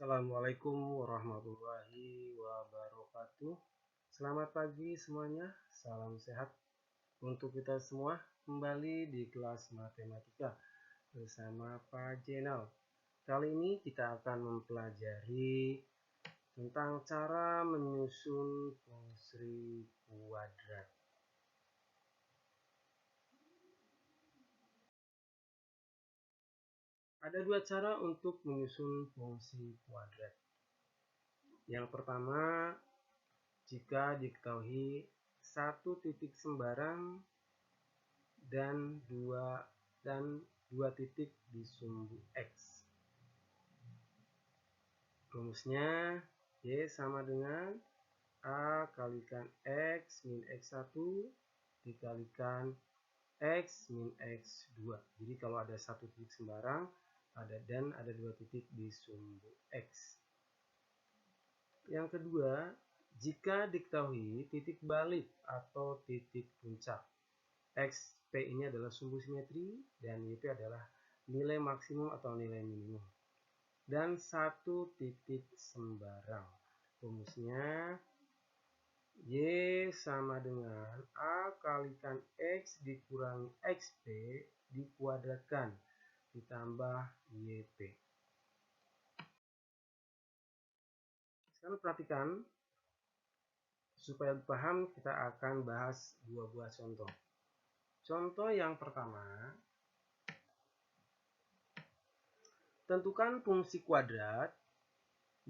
Assalamualaikum warahmatullahi wabarakatuh. Selamat pagi semuanya, salam sehat untuk kita semua. Kembali di kelas matematika bersama Pak Jenal. Kali ini kita akan mempelajari tentang cara menyusun fungsi kuadrat. Ada dua cara untuk menyusun fungsi kuadrat. Yang pertama, jika diketahui satu titik sembarang dan dua titik di sumbu X. Rumusnya Y sama dengan A kalikan X min X1 dikalikan X min X2. Jadi kalau ada satu titik sembarang ada dua titik di sumbu X. Yang kedua, jika diketahui titik balik atau titik puncak. XP ini adalah sumbu simetri dan YP adalah nilai maksimum atau nilai minimum. Dan satu titik sembarang. Rumusnya Y sama dengan A kalikan X dikurangi XP dikuadratkan ditambah YP. Sekarang perhatikan, supaya paham kita akan bahas dua buah contoh. Contoh yang pertama, tentukan fungsi kuadrat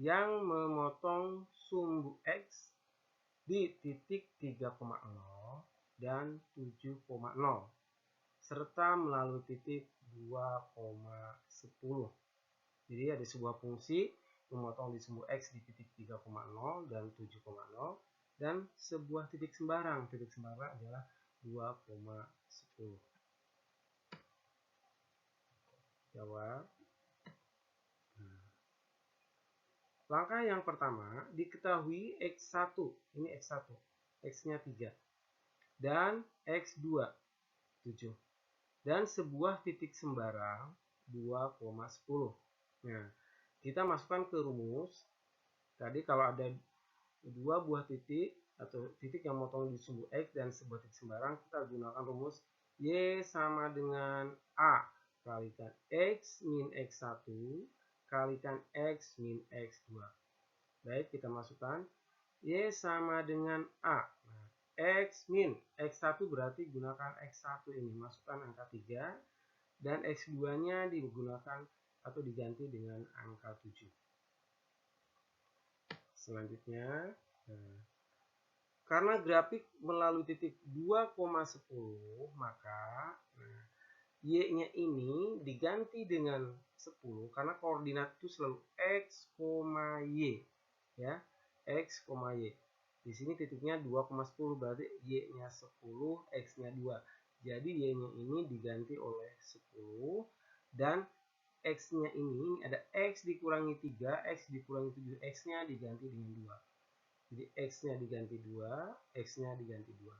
yang memotong sumbu X di titik 3,0 dan 7,0 serta melalui titik 2,10. Jadi ada sebuah fungsi memotong di sumbu X di titik 3,0 dan 7,0 dan sebuah titik sembarang. Titik sembarang adalah 2,10. Jawab. Langkah yang pertama, diketahui X1, ini X1, X-nya 3, dan X2, 7, dan sebuah titik sembarang 2,10. Nah, kita masukkan ke rumus. Tadi kalau ada dua buah titik, atau titik yang memotong di sumbu X dan sebuah titik sembarang, kita gunakan rumus Y sama dengan A kalikan X min X1 kalikan X min X2. Baik, kita masukkan Y sama dengan A. Nah, X min X1 berarti gunakan X1 ini. Masukkan angka 3. Dan X2-nya digunakan atau diganti dengan angka 7. Selanjutnya, karena grafik melalui titik 2,10, maka Y-nya ini diganti dengan 10 karena koordinat itu selalu X, Y, ya, X, Y. Di sini titiknya 2,10 berarti Y-nya 10, X-nya 2. Jadi Y-nya ini diganti oleh 10 dan X-nya ini ada X dikurangi 3, X dikurangi 7, X-nya diganti dengan 2. Jadi X-nya diganti 2, X-nya diganti 2.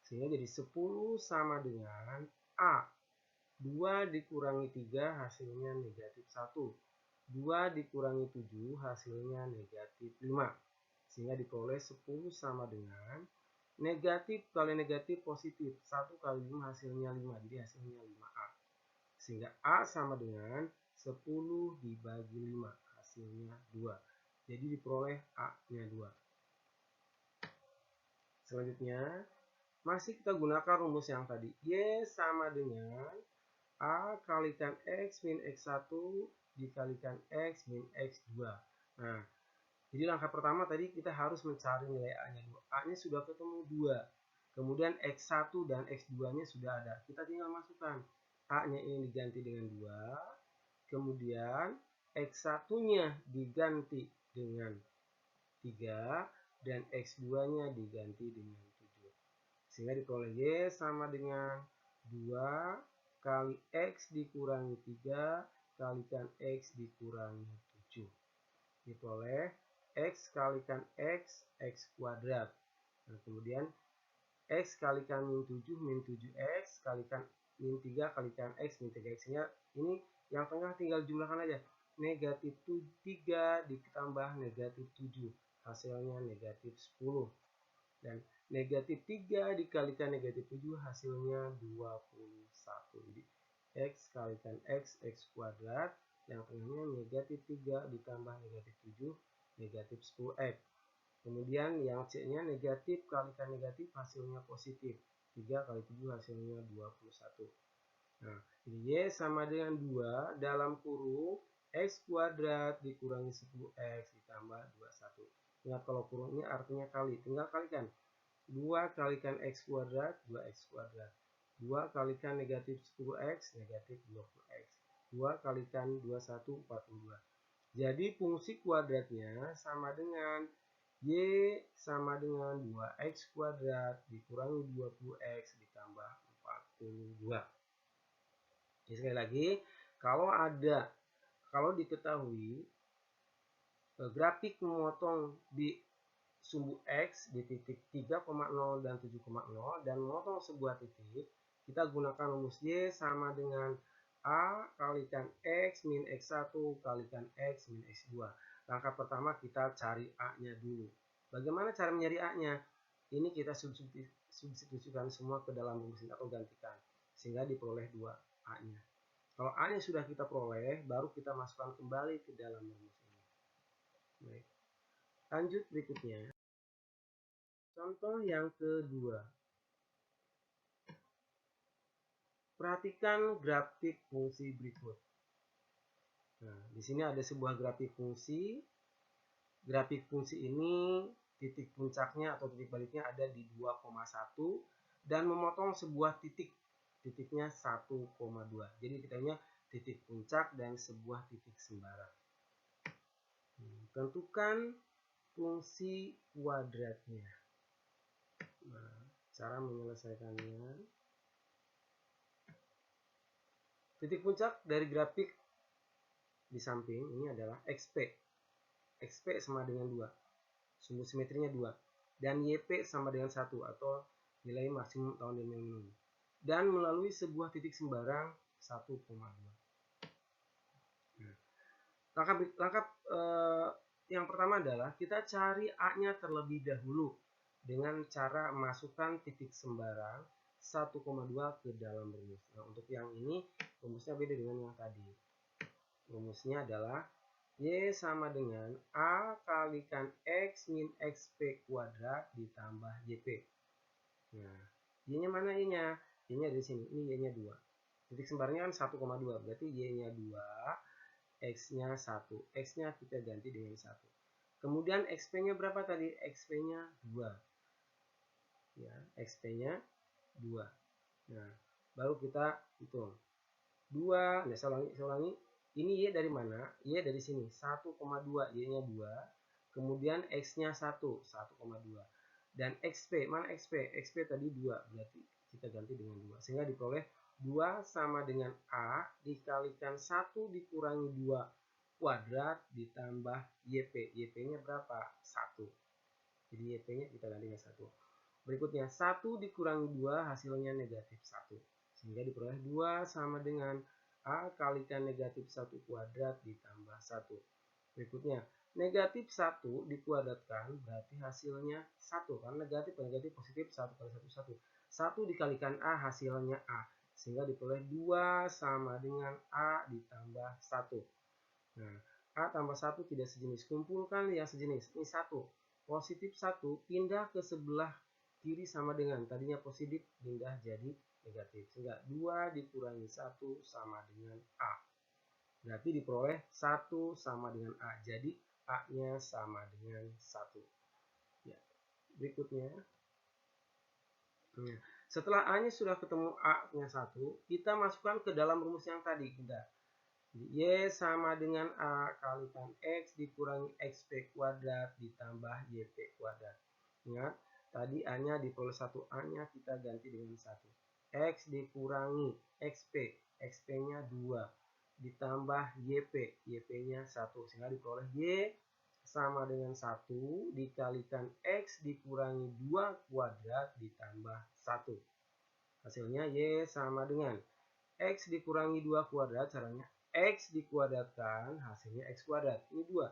Sehingga jadi 10 sama dengan A. 2 dikurangi 3 hasilnya negatif 1. 2 dikurangi 7 hasilnya negatif 5. Sehingga diperoleh 10 sama dengan negatif kali negatif positif. 1 kali 5 hasilnya 5. Jadi hasilnya 5A. Sehingga A sama dengan 10 dibagi 5. Hasilnya 2. Jadi diperoleh A-nya 2. Selanjutnya, masih kita gunakan rumus yang tadi. Y sama dengan A kalikan X min X1 dikalikan X min X2. Nah, jadi langkah pertama tadi kita harus mencari nilai A-nya 2. A-nya sudah ketemu 2. Kemudian X1 dan X2-nya sudah ada. Kita tinggal masukkan. A-nya ini diganti dengan 2. Kemudian X1-nya diganti dengan 3. Dan X2-nya diganti dengan 7. Sehingga diperoleh Y sama dengan 2 kali X dikurangi 3 kalikan X dikurangi 7. Diperoleh X kalikan X, X kuadrat. Nah, kemudian X kalikan min 7, min 7X kalikan min 3 kalikan X, min 3X. Ini yang tengah tinggal jumlahkan aja. negatif 3 ditambah negatif 7, hasilnya negatif 10. Dan negatif 3 dikalikan negatif 7 hasilnya 21. Jadi X kalikan X kuadrat, yang tengahnya negatif 3 ditambah negatif 7, negatif 10X. Kemudian yang C-nya negatif kalikan negatif hasilnya positif. 3 kali 7 hasilnya 21. Nah, Y sama dengan 2 dalam kurung X kuadrat dikurangi 10X ditambah 21. Ingat kalau kurung ini artinya kali, tinggal kalikan. 2 kalikan X kuadrat, 2X kuadrat. 2 kalikan negatif 10X, negatif 20X. 2 kalikan 21, 42. Jadi fungsi kuadratnya sama dengan Y sama dengan 2X kuadrat dikurangi 20X ditambah 42. Jadi sekali lagi, kalau diketahui grafik memotong di sumbu X di titik 3,0 dan 7,0 dan memotong sebuah titik, kita gunakan rumus Y sama dengan A kalikan X min X1 kalikan X min X2. Langkah pertama kita cari A-nya dulu. Bagaimana cara mencari A-nya? Ini kita substitusikan semua ke dalam rumus ini atau gantikan, sehingga diperoleh 2 A-nya. Kalau A-nya sudah kita peroleh, baru kita masukkan kembali ke dalam rumus ini. Baik. Lanjut berikutnya. Contoh yang kedua. Perhatikan grafik fungsi berikut. Nah, di sini ada sebuah grafik fungsi. Grafik fungsi ini titik puncaknya atau titik baliknya ada di 2,1 dan memotong sebuah titik. Titiknya 1,2. Jadi kita punya titik puncak dan sebuah titik sembarang. Tentukan fungsi kuadratnya. Nah, cara menyelesaikannya. Titik puncak dari grafik di samping ini adalah XP. XP sama dengan 2. Sumbu simetrinya 2. Dan YP sama dengan 1 atau nilai maksimum tahun dan minimum. Dan melalui sebuah titik sembarang 1,2. Langkah yang pertama adalah kita cari A-nya terlebih dahulu dengan cara masukkan titik sembarang 1,2 ke dalam rumus. Nah, untuk yang ini rumusnya beda dengan yang tadi. Rumusnya adalah Y sama dengan A kalikan X min XP kuadrat ditambah YP. Nah, Y-nya mana Y-nya? Y-nya di sini. Ini Y-nya 2. Titik sembarangnya kan 1,2. Berarti Y-nya 2. X-nya 1. X-nya kita ganti dengan 1. Kemudian XP-nya berapa tadi? XP-nya 2. Ya, XP-nya 2. Nah, baru kita hitung. 2, nah saya ulangi. Ini Y dari mana? Y dari sini. 1,2. Y-nya 2. Kemudian X-nya 1. 1,2. Dan XP, mana XP? XP tadi 2. Berarti kita ganti dengan 2. Sehingga diperoleh 2 sama dengan A dikalikan 1 dikurangi 2 kuadrat ditambah YP. YP-nya berapa? 1. Jadi YP-nya kita ganti dengan 1. Berikutnya 1 dikurangi 2 hasilnya negatif 1. Sehingga diperoleh 2 sama dengan A kalikan negatif 1 kuadrat ditambah 1. Berikutnya negatif 1 dikuadratkan berarti hasilnya 1. Karena negatif positif 1 kali 1 1. 1 dikalikan A hasilnya A. Sehingga diperoleh 2 sama dengan A ditambah 1. Nah, A tambah 1 tidak sejenis. Kumpulkan yang sejenis. Ini 1. Positif 1 pindah ke sebelah kiri sama dengan. Tadinya positif pindah jadi negatif. Sehingga 2 dikurangi 1 sama dengan A. Berarti diperoleh 1 sama dengan A. Jadi A-nya sama dengan 1. Ya. Berikutnya. Nah, setelah A-nya sudah ketemu A-nya 1, kita masukkan ke dalam rumus yang tadi. Y sama dengan A kalikan X dikurangi XP kuadrat ditambah YP kuadrat. Ingat, tadi A-nya diperoleh 1 A-nya kita ganti dengan 1. X dikurangi XP. XP-nya 2. Ditambah YP. YP-nya 1. Sehingga diperoleh Y sama dengan 1 dikalikan X dikurangi 2 kuadrat ditambah 1. Hasilnya Y sama dengan X dikurangi 2 kuadrat. Caranya X dikuadratkan hasilnya X kuadrat. Ini 2.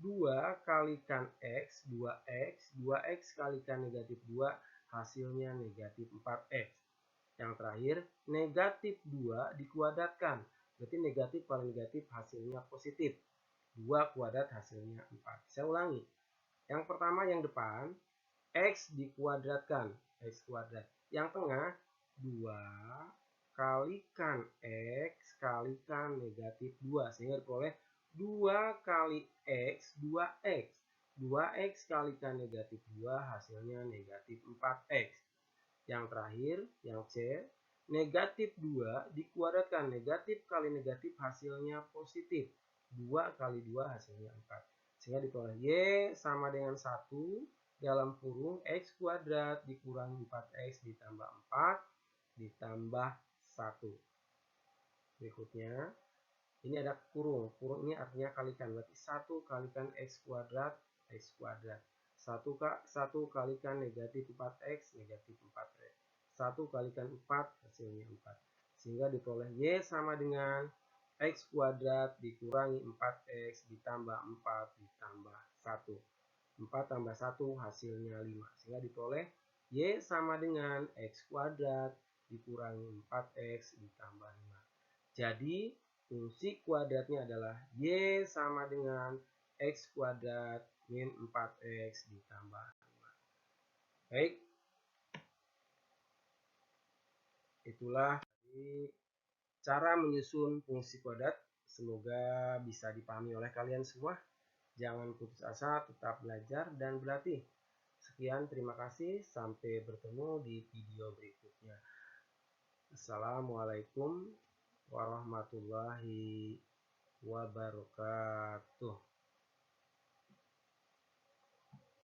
2 kalikan X, 2X. 2X kalikan negatif 2 hasilnya negatif 4X. Yang terakhir, negatif 2 dikuadratkan. Berarti negatif kali negatif hasilnya positif. 2 kuadrat hasilnya 4. Saya ulangi. Yang pertama yang depan, X dikuadratkan. X kuadrat. Yang tengah, 2 kalikan X kalikan negatif 2. Sehingga diperoleh 2 kali X, 2X. 2X kalikan negatif 2 hasilnya negatif 4X. Yang terakhir, yang C, negatif 2 dikuadratkan. Negatif kali negatif hasilnya positif. 2 kali 2 hasilnya 4. Sehingga diperoleh Y sama dengan 1 dalam kurung X kuadrat dikurangi 4X ditambah 4 ditambah 1. Berikutnya, ini ada kurung. Kurung ini artinya kalikan. Berarti 1 kalikan X kuadrat, X kuadrat. 1 kalikan negatif 4X, negatif 4X. 1 kalikan 4, hasilnya 4. Sehingga diperoleh Y sama dengan X kuadrat dikurangi 4X ditambah 4 ditambah 1. 4 tambah 1 hasilnya 5. Sehingga diperoleh Y sama dengan X kuadrat dikurangi 4X ditambah 5. Jadi fungsi kuadratnya adalah Y sama dengan X kuadrat min 4X ditambah 5. Baik. Itulah cara menyusun fungsi kuadrat. Semoga bisa dipahami oleh kalian semua. Jangan putus asa, tetap belajar dan berlatih. Sekian, terima kasih. Sampai bertemu di video berikutnya. Assalamualaikum warahmatullahi wabarakatuh.